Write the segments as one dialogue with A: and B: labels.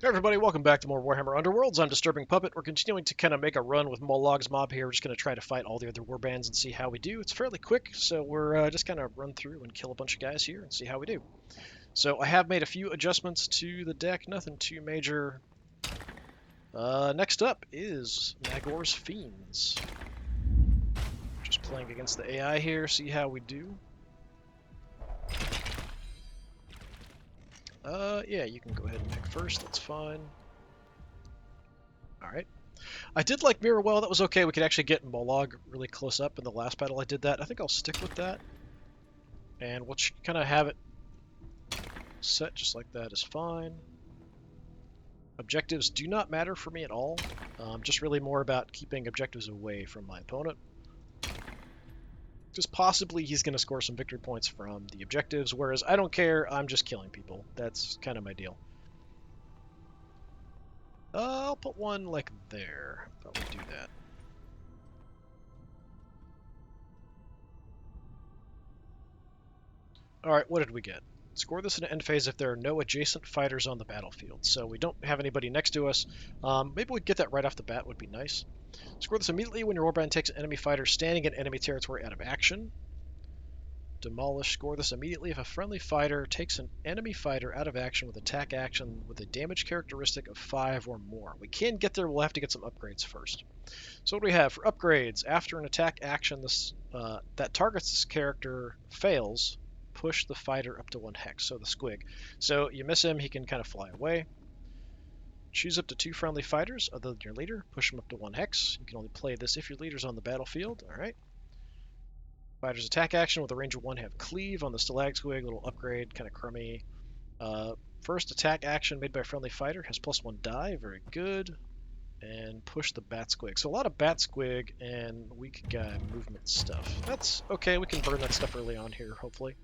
A: Hey everybody, welcome back to more Warhammer Underworlds. I'm DisturbingPuppet. We're continuing to kind of make a run with Mollog's mob here. We're just going to try to fight all the other warbands and see how we do. It's fairly quick, so we're just kind of run through and kill a bunch of guys here and see how we do. So I have made a few adjustments to the deck, nothing too major. Next up is Magore's Fiends. Just playing against the AI here, see how we do. Yeah, you can go ahead and pick first, that's fine. Alright. I did like Mirror Well, that was okay. We could actually get Mollog really close up in the last battle I did that. I think I'll stick with that. And we'll kind of have it set just like that is fine. Objectives do not matter for me at all. Just really more about keeping objectives away from my opponent. Just possibly he's going to score some victory points from the objectives, whereas I don't care, I'm just killing people. That's kind of my deal. I'll put one like there. Thought we'd do that. Alright, what did we get? Score this in end phase if there are no adjacent fighters on the battlefield. So we don't have anybody next to us. Maybe we'd get that right off the bat would be nice. Score this immediately when your warband takes an enemy fighter standing in enemy territory out of action. Demolish. Score this immediately if a friendly fighter takes an enemy fighter out of action with attack action with a damage characteristic of 5 or more. We can get there, we'll have to get some upgrades first. So what do we have for upgrades? After an attack action that targets this character fails, push the fighter up to 1 hex, so the squig. So you miss him, he can kind of fly away. Choose up to 2 friendly fighters other than your leader, push them up to 1 hex. You can only play this if your leader's on the battlefield. Alright. Fighter's attack action with a range of 1 have cleave on the stalag squig, little upgrade, kind of crummy. First attack action made by a friendly fighter has +1 die, very good. And push the bat squig. So a lot of bat squig and weak guy movement stuff. That's okay, we can burn that stuff early on here, hopefully.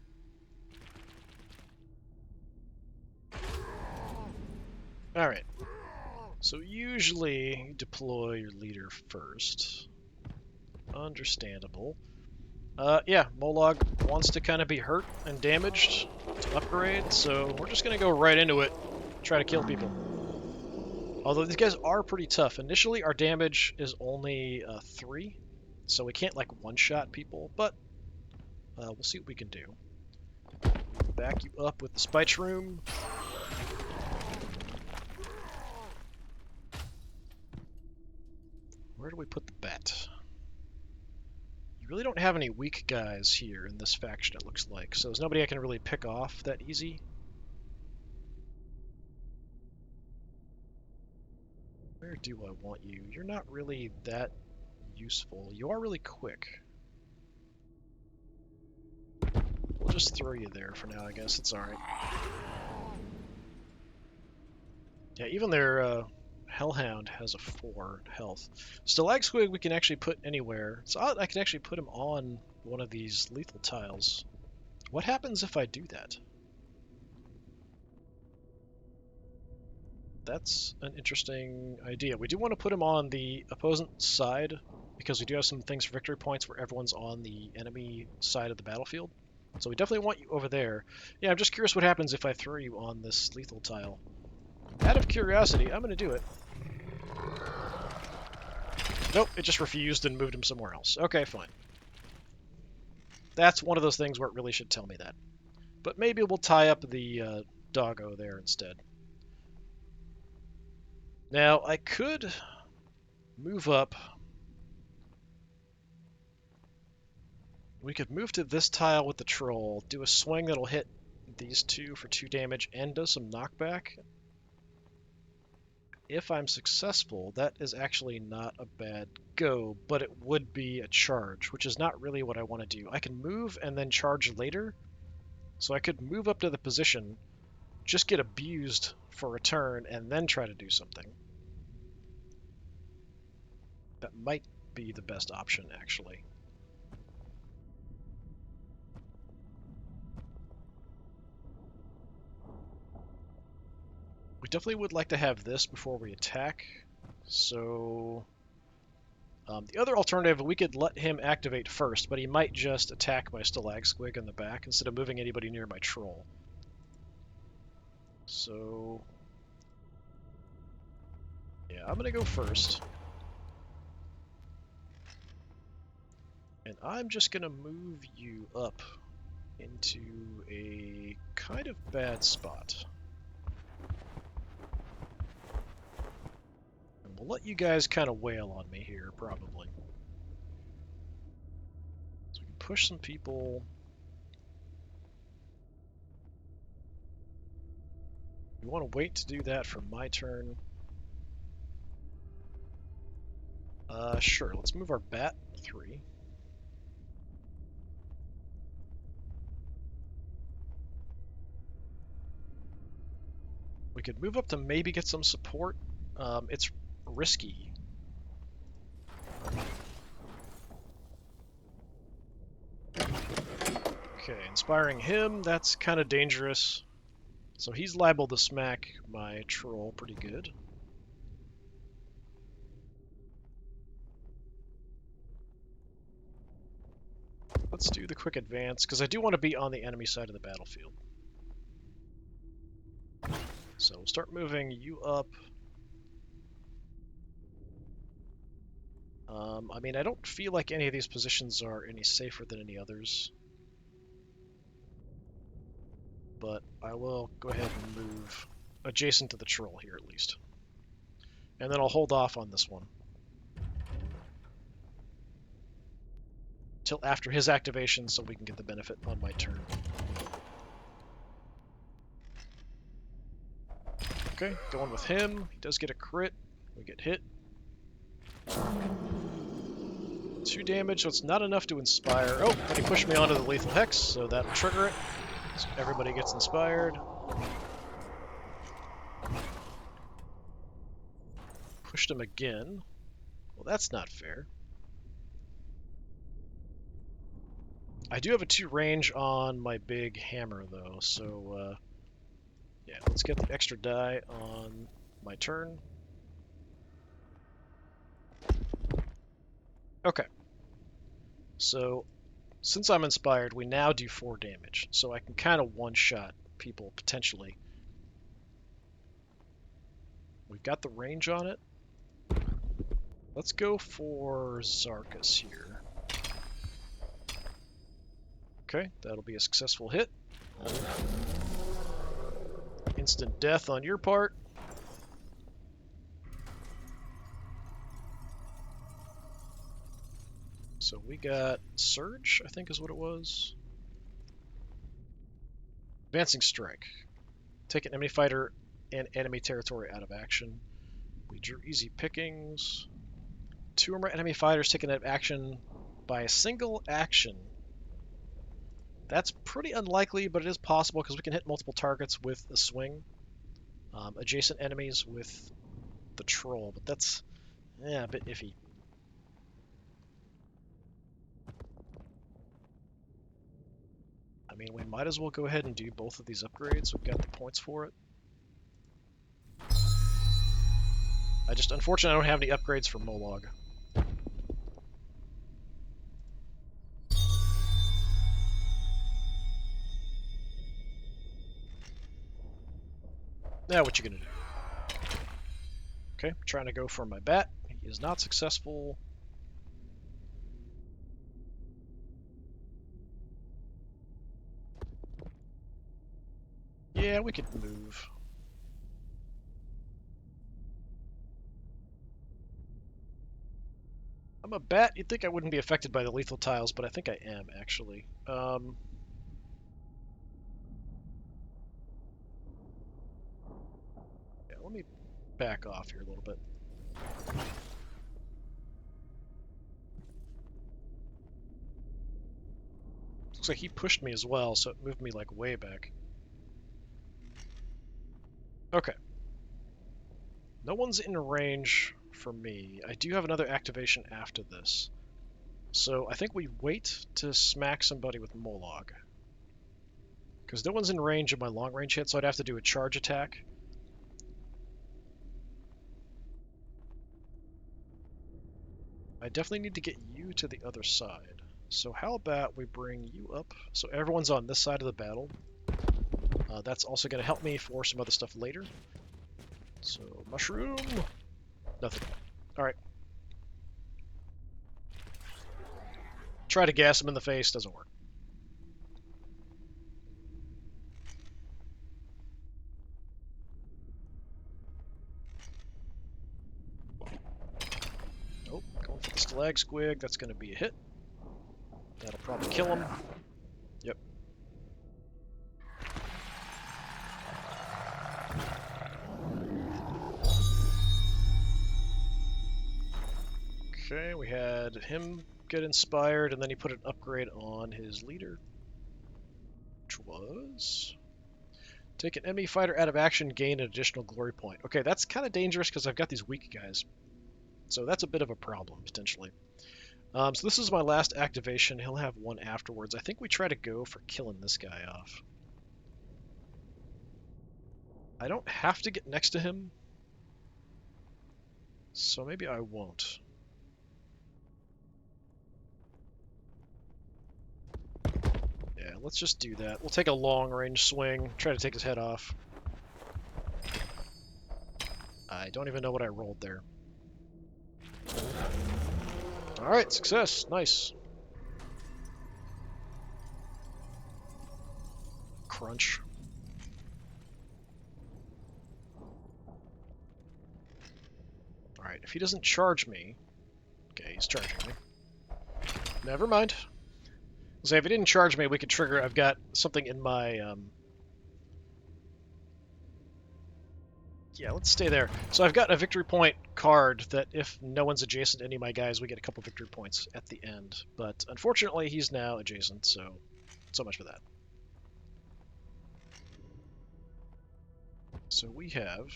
A: Alright. So usually deploy your leader first. Understandable. Yeah, Mollog wants to kind of be hurt and damaged to upgrade, so we're just going to go right into it, try to kill people. Although these guys are pretty tough. Initially, our damage is only 3, so we can't, like, one-shot people, but we'll see what we can do. Back you up with the Spite Room. Where do we put the bat? You really don't have any weak guys here in this faction, it looks like, so there's nobody I can really pick off that easy. Where do I want you? You're not really that useful. You are really quick. We'll just throw you there for now, I guess. It's alright. Yeah, even their Hellhound has a 4 health. Stalag Squig we can actually put anywhere. It's odd I can actually put him on one of these lethal tiles. What happens if I do that? That's an interesting idea. We do want to put him on the opposing side because we do have some things for victory points where everyone's on the enemy side of the battlefield. So we definitely want you over there. Yeah, I'm just curious what happens if I throw you on this lethal tile. Out of curiosity, I'm going to do it. Nope, it just refused and moved him somewhere else. Okay, fine. That's one of those things where it really should tell me that. But maybe we'll tie up the doggo there instead. Now, I could move up. We could move to this tile with the troll, do a swing that'll hit these two for 2 damage and does some knockback. If I'm successful, that is actually not a bad go, but it would be a charge, which is not really what I want to do. I can move and then charge later, so I could move up to the position, just get abused for a turn, and then try to do something. That might be the best option, actually. We definitely would like to have this before we attack, so the other alternative, we could let him activate first, but he might just attack my Stalag Squig in the back instead of moving anybody near my troll. So Yeah, I'm gonna go first. And I'm just gonna move you up into a kind of bad spot. And we'll let you guys kind of wail on me here, probably. So we can push some people. We want to wait to do that for my turn. Sure, let's move our bat 3. We could move up to maybe get some support. It's risky. Okay, inspiring him, that's kind of dangerous. So he's liable to smack my troll pretty good. Let's do the quick advance, because I do want to be on the enemy side of the battlefield. So we'll start moving you up. I mean, I don't feel like any of these positions are any safer than any others. But I will go ahead and move adjacent to the troll here at least. And then I'll hold off on this one till after his activation so we can get the benefit on my turn. Okay, going with him. He does get a crit. We get hit. 2 damage, so it's not enough to inspire. Oh, but he pushed me onto the lethal hex, so that'll trigger it. So everybody gets inspired. Pushed him again. Well, that's not fair. I do have a 2 range on my big hammer, though, so yeah, let's get the extra die on my turn. Okay. So, since I'm inspired, we now do 4 damage, so I can kind of one-shot people, potentially. We've got the range on it. Let's go for Zarkus here. Okay, that'll be a successful hit. Instant death on your part. So we got Surge, I think is what it was. Advancing Strike. Take an enemy fighter and enemy territory out of action. We drew easy pickings. 2 or more enemy fighters taken out of action by a single action. That's pretty unlikely, but it is possible because we can hit multiple targets with a swing. Adjacent enemies with the troll, but that's a bit iffy. I mean, we might as well go ahead and do both of these upgrades. We've got the points for it. Unfortunately, I don't have any upgrades for Mollog. Now, what you gonna do? Okay, trying to go for my bat. He is not successful. Yeah, we could move. I'm a bat. You'd think I wouldn't be affected by the lethal tiles, but I think I am, actually. Yeah, let me back off here a little bit. Looks like he pushed me as well, so it moved me like way back. Okay. No one's in range for me. I do have another activation after this. So I think we wait to smack somebody with Mollog. Because no one's in range of my long range hit, so I'd have to do a charge attack. I definitely need to get you to the other side. So how about we bring you up? So everyone's on this side of the battle. That's also going to help me for some other stuff later. So, mushroom. Nothing. Alright. Try to gas him in the face, doesn't work. Nope, going for the stalag squig, that's going to be a hit. That'll probably kill him. Yep. Okay, we had him get inspired, and then he put an upgrade on his leader, which was... Take an enemy fighter out of action, gain an additional glory point. Okay, that's kind of dangerous because I've got these weak guys. So that's a bit of a problem, potentially. So this is my last activation. He'll have one afterwards. I think we try to go for killing this guy off. I don't have to get next to him, so maybe I won't. Yeah, let's just do that. We'll take a long-range swing, try to take his head off. I don't even know what I rolled there. Alright, success. Nice. Crunch. Alright, if he doesn't charge me... Okay, he's charging me. Never mind. So if he didn't charge me, we could trigger... I've got something in my... Yeah, let's stay there. So I've got a victory point card that if no one's adjacent to any of my guys, we get a couple victory points at the end. But unfortunately, he's now adjacent, so much for that. So we have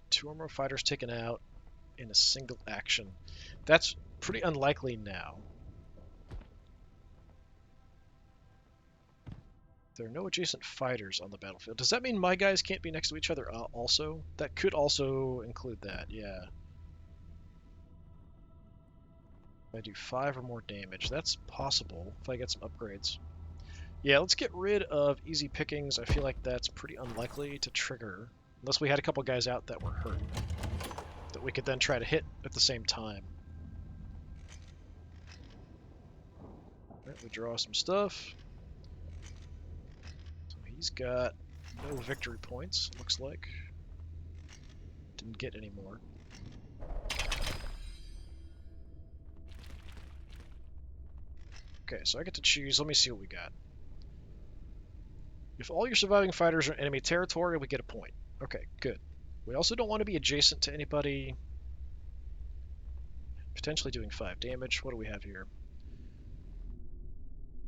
A: 2 or more fighters taken out in a single action. That's pretty unlikely now. There are no adjacent fighters on the battlefield. Does that mean my guys can't be next to each other also? That could also include that, yeah. If I do 5 or more damage, that's possible if I get some upgrades. Yeah, let's get rid of easy pickings. I feel like that's pretty unlikely to trigger, unless we had a couple guys out that were hurt, that we could then try to hit at the same time. Right, we draw some stuff. He's got no victory points, it looks like. Didn't get any more. Okay, so I get to choose. Let me see what we got. If all your surviving fighters are in enemy territory, we get a point. Okay, good. We also don't want to be adjacent to anybody. Potentially doing 5 damage. What do we have here?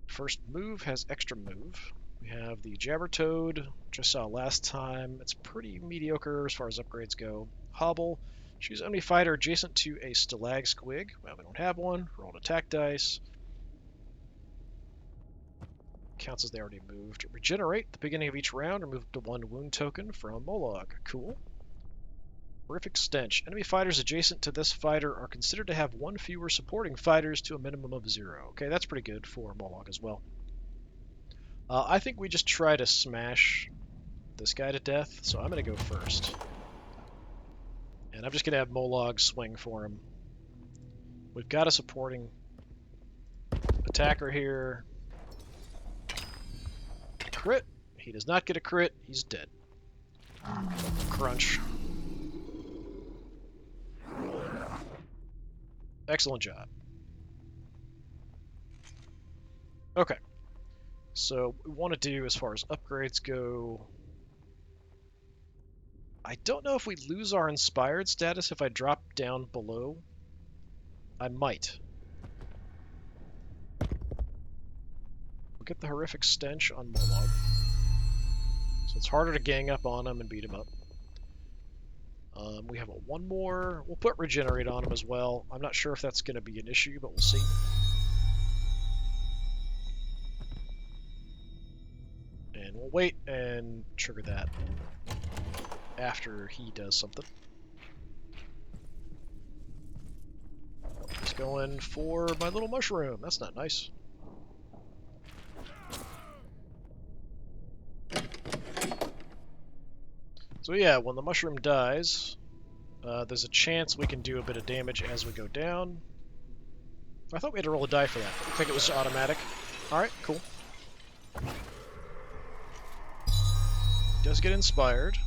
A: First move has extra move. We have the Jabbertoad, which I saw last time. It's pretty mediocre as far as upgrades go. Hobble. Choose enemy fighter adjacent to a stalag squig. Well, we don't have one. Roll an attack dice. Counts as they already moved. Regenerate at the beginning of each round. Remove to 1 wound token from Mollog. Cool. Horrific Stench. Enemy fighters adjacent to this fighter are considered to have 1 fewer supporting fighters to a minimum of 0. Okay, that's pretty good for Mollog as well. I think we just try to smash this guy to death, so I'm going to go first. And I'm just going to have Mollog swing for him. We've got a supporting attacker here. Crit. He does not get a crit. He's dead. Crunch. Excellent job. Okay. So what we want to do as far as upgrades go... I don't know if we lose our inspired status if I drop down below. I might. We'll get the Horrific Stench on Mollog. So it's harder to gang up on him and beat him up. We have one more. We'll put Regenerate on him as well. I'm not sure if that's going to be an issue, but we'll see. And we'll wait and trigger that after he does something. He's going for my little mushroom. That's not nice. So yeah, when the mushroom dies, There's a chance we can do a bit of damage as we go down. I thought we had to roll a die for that. Looks like it was automatic. Alright, cool. Does get inspired.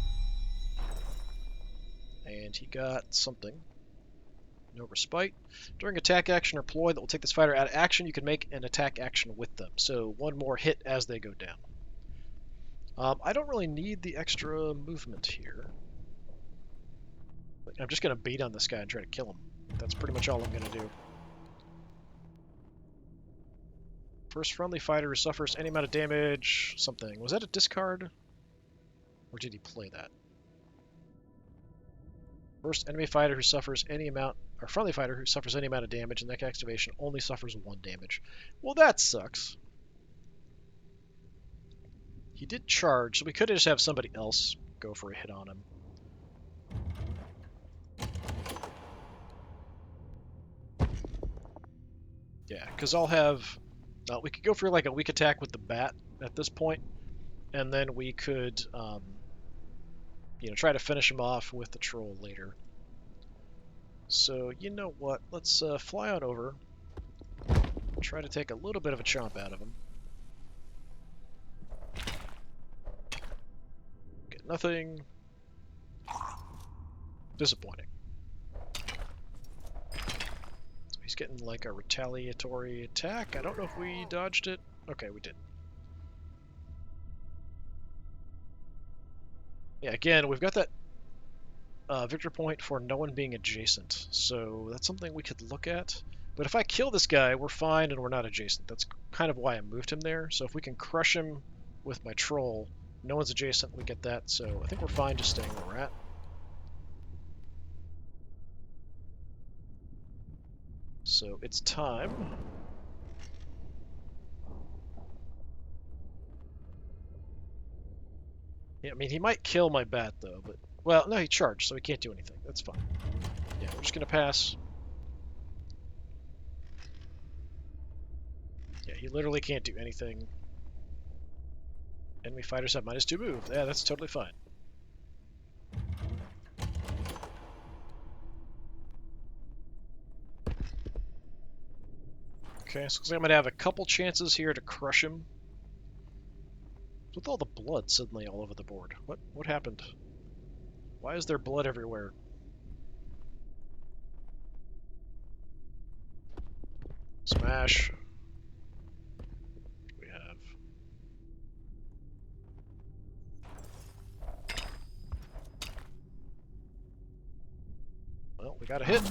A: And he got something. No respite. During attack action or ploy that will take this fighter out of action, you can make an attack action with them. So one more hit as they go down. I don't really need the extra movement here. I'm just going to beat on this guy and try to kill him. That's pretty much all I'm going to do. First friendly fighter who suffers any amount of damage, something. Was that a discard? Or did he play that? First enemy fighter who suffers any amount, or friendly fighter who suffers any amount of damage in that activation only suffers 1 damage. Well, that sucks. He did charge, so we could just have somebody else go for a hit on him. Yeah, because I'll have... we could go for like a weak attack with the bat at this point, and then we could, you know, try to finish him off with the troll later. So, you know what? Let's fly on over. Try to take a little bit of a chomp out of him. Get nothing. Disappointing. So he's getting like a retaliatory attack. I don't know if we dodged it. Okay, we did. Yeah, again, we've got that victory point for no one being adjacent, so that's something we could look at. But if I kill this guy, we're fine and we're not adjacent. That's kind of why I moved him there. So if we can crush him with my troll, no one's adjacent, we get that. So I think we're fine just staying where we're at. So it's time. Yeah, I mean, he might kill my bat, though, but... Well, no, he charged, so he can't do anything. That's fine. Yeah, we're just going to pass. Yeah, he literally can't do anything. Enemy fighters have -2 move. Yeah, that's totally fine. Okay, so looks like I'm going to have a couple chances here to crush him. With all the blood suddenly all over the board. What happened? Why is there blood everywhere? Smash. We have. Well, we got a hit.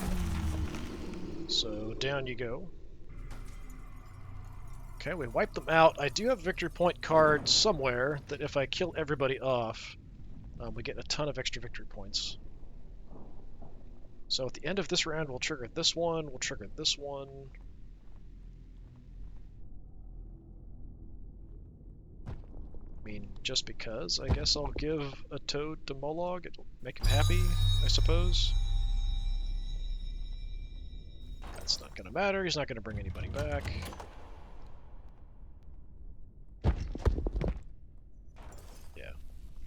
A: So down you go. Okay, we wiped them out. I do have a victory point card somewhere that if I kill everybody off, we get a ton of extra victory points. So at the end of this round, we'll trigger this one, we'll trigger this one. I mean, just because, I guess I'll give a toad to Mollog. It'll make him happy, I suppose. That's not going to matter. He's not going to bring anybody back.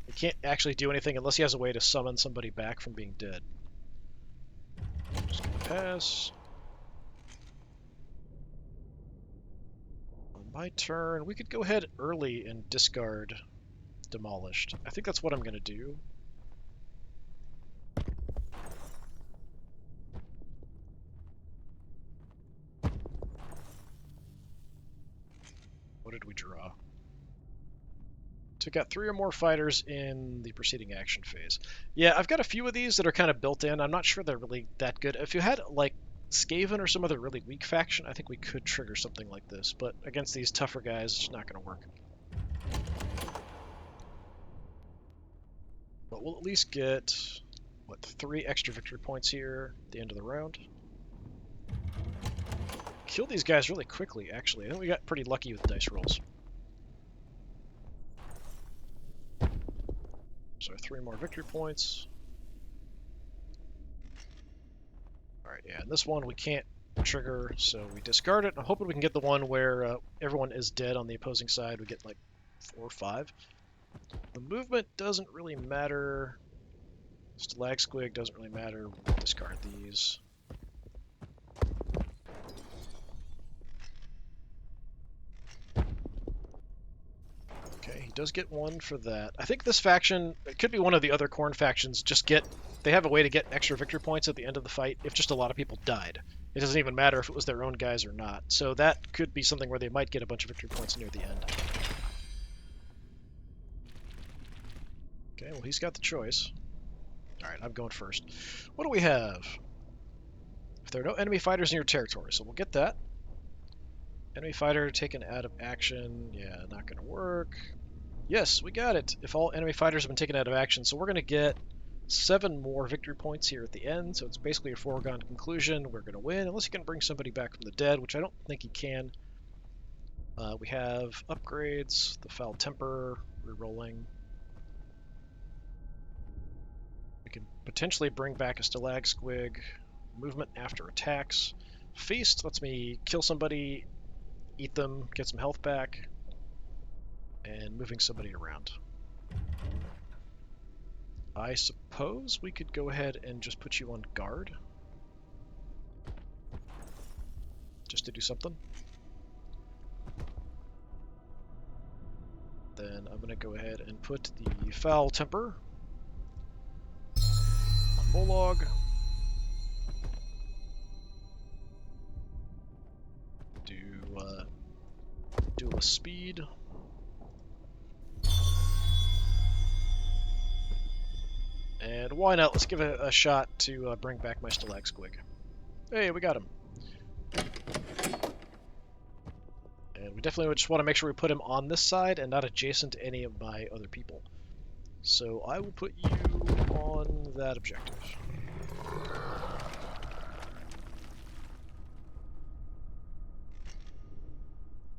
A: He can't actually do anything unless he has a way to summon somebody back from being dead. Just gonna pass. On my turn, we could go ahead early and discard Demolished. I think that's what I'm gonna do. What did we draw? Took out 3 or more fighters in the preceding action phase. Yeah, I've got a few of these that are kind of built in. I'm not sure they're really that good. If you had, like, Skaven or some other really weak faction, I think we could trigger something like this. But against these tougher guys, it's not going to work. But we'll at least get, what, 3 extra victory points here at the end of the round. Kill these guys really quickly, actually. I think we got pretty lucky with dice rolls. So 3 more victory points. Alright, yeah, and this one we can't trigger, so we discard it. I'm hoping we can get the one where everyone is dead on the opposing side. We get like 4 or 5. The movement doesn't really matter Stalag Squig doesn't really matter. We'll discard these. Okay, he does get one for that. I think this faction, it could be one of the other Khorne factions, they have a way to get extra victory points at the end of the fight if just a lot of people died. It doesn't even matter if it was their own guys or not. So that could be something where they might get a bunch of victory points near the end. Okay, well, he's got the choice. Alright, I'm going first. What do we have? If there are no enemy fighters in your territory, so we'll get that. Enemy fighter taken out of action. Yeah, not going to work. Yes, we got it. If all enemy fighters have been taken out of action, so we're going to get 7 more victory points here at the end, so it's basically a foregone conclusion. We're going to win, unless he can bring somebody back from the dead, which I don't think he can. We have upgrades, the Foul Temper, rerolling. We can potentially bring back a Stalag Squig, movement after attacks. Feast lets me kill somebody, eat them, get some health back, and moving somebody around. I suppose we could go ahead and just put you on guard. Just to do something. Then I'm going to go ahead and put the Foul Temper on Mollog. Do a speed. And why not? Let's give it a shot to bring back my Stalag Squig. Hey, we got him. And we definitely just want to make sure we put him on this side and not adjacent to any of my other people. So I will put you on that objective.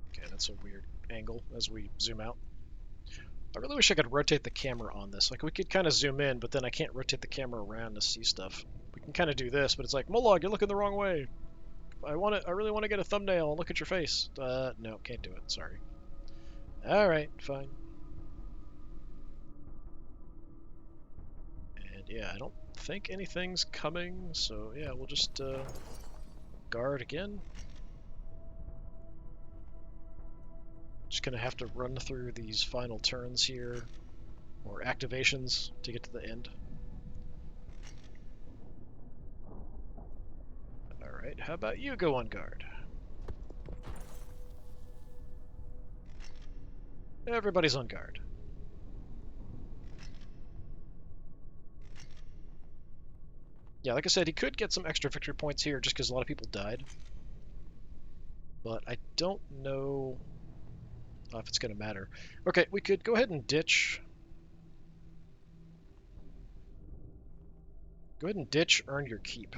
A: Okay, that's a weird angle as we zoom out. I really wish I could rotate the camera on this. Like, we could kind of zoom in, but then I can't rotate the camera around to see stuff. We can kind of do this, but it's like, Mollog, you're looking the wrong way. I really want to get a thumbnail and look at your face. No, can't do it. Sorry. Alright, fine. And yeah, I don't think anything's coming, so yeah, we'll just guard again. Just gonna have to run through these final turns here, or activations, to get to the end. Alright, how about you go on guard? Everybody's on guard. Yeah, like I said, he could get some extra victory points here just because a lot of people died. But I don't know if it's going to matter. Okay, we could go ahead and ditch. Go ahead and ditch, earn your keep.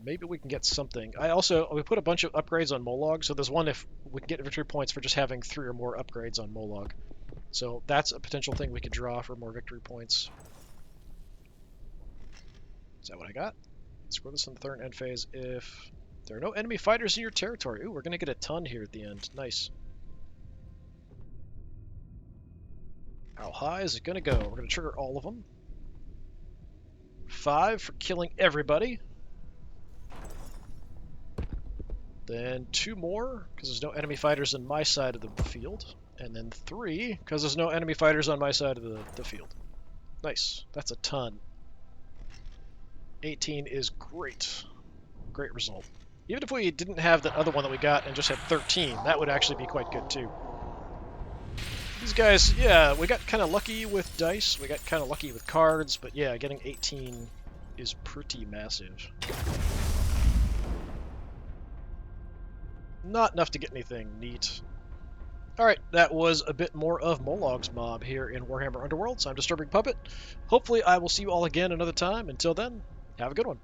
A: Maybe we can get something. We put a bunch of upgrades on Mollog, so there's one if we can get victory points for just having 3 or more upgrades on Mollog. So that's a potential thing we could draw for more victory points. Is that what I got? Score this in the third end phase if there are no enemy fighters in your territory. Ooh, we're going to get a ton here at the end. Nice. How high is it going to go? We're going to trigger all of them. 5 for killing everybody. Then 2 more, because there's no enemy fighters on my side of the field. And then 3, because there's no enemy fighters on my side of the field. Nice. That's a ton. 18 is great. Great result. Even if we didn't have the other one that we got and just had 13, that would actually be quite good too. These guys, yeah, we got kind of lucky with dice, we got kind of lucky with cards, but yeah, getting 18 is pretty massive. Not enough to get anything neat. Alright, that was a bit more of Mollog's mob here in Warhammer Underworlds. I'm DisturbingPuppet. Hopefully I will see you all again another time. Until then, have a good one.